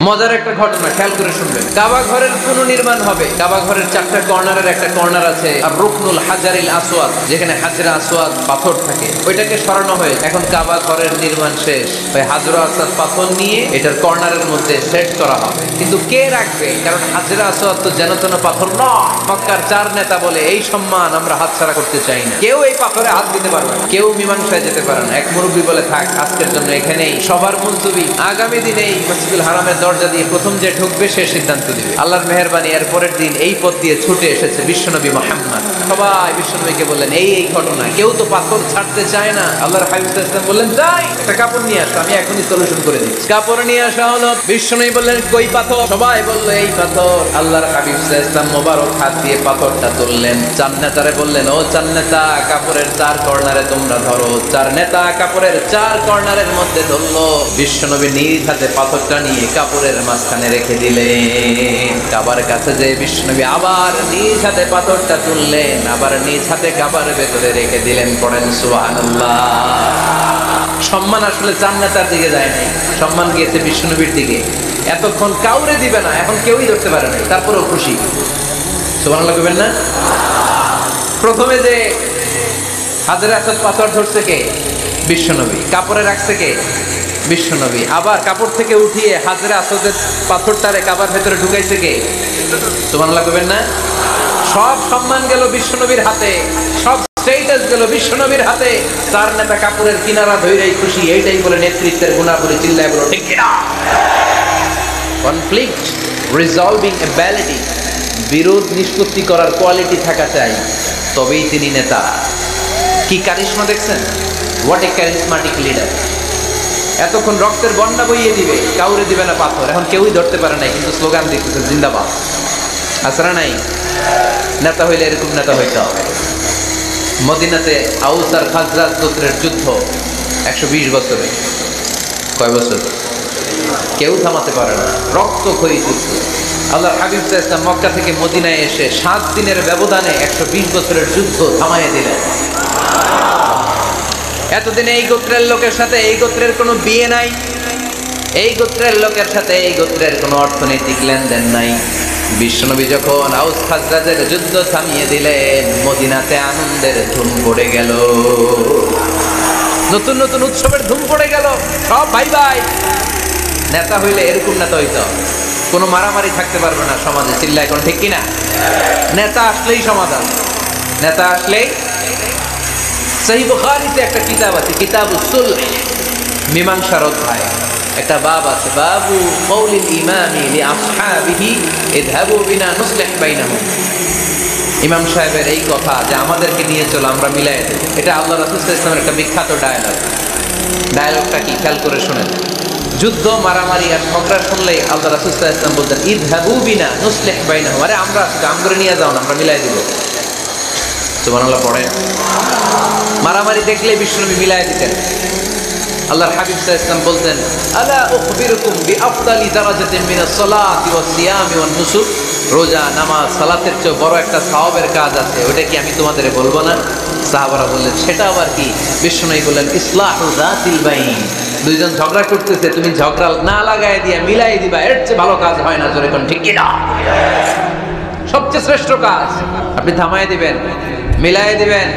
মজার একটা ঘটনা খেয়াল করে শুনবেন। কাবা ঘরের পুনর্নির্মাণ হবে। কাবা ঘরের 4টা কর্নারের একটা কর্নার আছে আর রুকনুল হাজারিল আসওয়াদ, যেখানে হাজরা আসওয়াদ পাথর থাকে, ওইটাকে সরানো হয়ে এখন কাবা ঘরের নির্মাণ শেষ। ওই হাজরা আসওয়াদ পাথর নিয়ে এটার কর্নারের মধ্যে সেট করা হবে। কিন্তু কে রাখবে? কারণ হাজরা আসওয়াদ তো যেন তেন পাথর নয়। মক্কার 4 নেতা বলে এই সম্মান আমরা হাতছাড়া করতে চাই না। কেউ এই পাথরে হাত দিতে পারবে না, কেউ মীমাংসায় যেতে পারে না। এক মুরব্বী বলে, থাক আজকের জন্য এখানেই, সবার মুলতবি, আগামী দিনে এই মসজিদুল হারামের দরজা দিয়ে প্রথম যে ঢুকবে সে সিদ্ধান্ত দিবে। আল্লাহর মেহেরবানি এর পরের দিন এই পথ দিয়ে ছুটে এসেছে বিশ্বনবী মুহাম্মদ। সবাই বিশ্বনবীকে বললেন এই ঘটনা, কেউ তো পাথর ছাড়তে চায় না। আল্লাহর হাবিব সাল্লাল্লাহু আলাইহি ওয়াসাল্লাম বললেন, যাই একটা কাপড় নিয়ে আসো, আমি এখনই সলিউশন করে দিচ্ছি। কাপড় নিয়ে আসা হলো। বিশ্বনবী বললেন, কই পাথর? সবাই বলল এই পাথর। আল্লাহর হাবিব সাল্লাল্লাহু আলাইহি ওয়াসাল্লাম মোবারক হাত দিয়ে পাথরটা তুললেন। 4 নেতারে বললেন, ও 4 নেতা, কাপড়ের 4 কর্নারে তোমরা ধরো। 4 নেতা কাপড়ের 4 কর্নারের মধ্যে ধরলো। বিশ্বনবী নিজ হাতে পাথরটা নিয়ে কাপড়ের মাঝখানে রেখে দিলেন। কাবার কাছে যে বিশ্বনবী আবার নিজ হাতে পাথরটা তুললেন, আবার নিজ হাতে কাবার ভেতরে রেখে দিলেন। পড়েন সুবহানাল্লাহ। সম্মান আসলে 4 নেতার দিকে যায় নাই, সম্মান গিয়েছে বিশ্বনবীর দিকে। এতক্ষণ কাউরে দিবে না, এখন কেউই ধরতে পারে না, তারপরেও খুশি। সুবহানাল্লাহ কইবেন না? প্রথমে যে হাজরা আসওয়াদ পাথর ধরছে কে? বিশ্বনবী। কাপড়ে রাখছে কে? বিশ্বনবী। আবার কাপড় থেকে উঠিয়ে হাজরা আসওয়াদের পাথরটারে কাবার ভেতরে ঢুকাইছে কে? সুবহানাল্লাহ কইবেন না? সব সম্মান গেল বিশ্বনবীর হাতে, সব স্টেটাস গেল বিশ্বনবীর হাতে। 4 নেতা কাপড়ের কিনারা ধইরাই খুশি। এইটাই বলে নেতৃত্বের গুণাবলী। চিল্লায় বলো ঠিক কিনা? কনফ্লিক্ট রিজলভিং অ্যাবিলিটি, বিরোধ নিষ্পত্তি করার কোয়ালিটি থাকা চাই, তবেই তিনি নেতা। কি কারিশমা দেখছেন? What a charismatic leader. এতক্ষণ রক্তের বন্যা বইয়ে দিবে, কাউরে দিবে না পাথর। এখন কেউই ধরতে পারে নাই, কিন্তু স্লোগান দিতেছে জিন্দাবাদ। আসরা নাই? নেতা হইলে এরকম নেতা হইতে হবে। মদিনাতে আউস আর খাজরাজ গোত্রের যুদ্ধ 120 বছরে। কয় বছর? কেউ থামাতে পারে না, রক্তক্ষয়ী যুদ্ধ। আল্লাহর হাবিব সাল্লাল্লাহু আলাইহি ওয়াসাল্লাম মক্কা থেকে মদিনায় এসে 7 দিনের ব্যবধানে 120 বছরের যুদ্ধ থামাইয়ে দিলেন। এতদিনে এই গোত্রের লোকের সাথে এই গোত্রের কোনো বিয়ে নাই, এই গোত্রের লোকের সাথে এই গোত্রের কোনো অর্থনৈতিক লেনদেন নাই। বিশ্বনবী যখন আউস খাজরাজের যুদ্ধ থামিয়ে দিলেন, মদিনাতে আনন্দের ধুম পড়ে গেল, নতুন নতুন উৎসবের ধুম পড়ে গেল। সব ভাই ভাই। নেতা হইলে এরকম নেতা হইতো, কোনো মারামারি থাকতে পারবে না সমাজে। চিল্লা এখন ঠিক কিনা? নেতা আসলেই সমাধান, নেতা আসলেই। সহিহ বুখারীতে একটা কিতাব আছে, কিতাবুস সুলহ, মীমাংসার অধ্যায়। একটা বাব আছে, বাবু কওলিল ইমামি লিআসহাবিহি ইযহাবু বিনা নুসলিহ বাইনাহুম। ইমাম সাহেবের এই কথা যে আমাদেরকে নিয়ে চলো, আমরা মিলাই দেব। এটা আল্লাহ রাসূল সাল্লাল্লাহু আলাইহি ওয়াসাল্লামের একটা বিখ্যাত ডায়ালগ। ডায়ালগটা কি খেয়াল করে শুনেন। যুদ্ধ, মারামারি আর ঝগড়া শুনলেই আল্লাহ রাসূল সাল্লাল্লাহু আলাইহি ওয়াসাল্লাম বলতেন, ইযহাবু বিনা নুসলিহ বাইনাহুম। আরে আমরা আমগরে নিয়ে যাও না, আমরা মিলাই দেব। সুবহানাল্লাহ পড়ে। মারামারি দেখলে বিশ্বনবী মিলাই দিতেন। আল্লাহর হাবিব সাল্লাল্লাহু আলাইহি ওয়াসাল্লাম বলতেন, আলা উখবিরুকুম বিআফদালি দারাজাতিন মিনাস সালাতি ওয়াস সিয়ামি ওয়ান নুসুক। রোজা, নামাজ, সালাতের চেয়ে বড় একটা সওয়াবের কাজ আছে, ওটা কি আমি তোমাদের বলবো না? সাহাবারা বললেন, সেটা আবার কি? বিশ্বনবী বললেন, ইসলাহু যাতিল বাইন। দুইজন ঝগড়া করতেছে, তুমি ঝগড়া না লাগায় দিয়ে মিলাই দিবা, এর চেয়ে ভালো কাজ হয় না। জোরে কোন ঠিক কিনা? সবচেয়ে শ্রেষ্ঠ কাজ আপনি থামায় দিবেন, মিলাই দিবেন।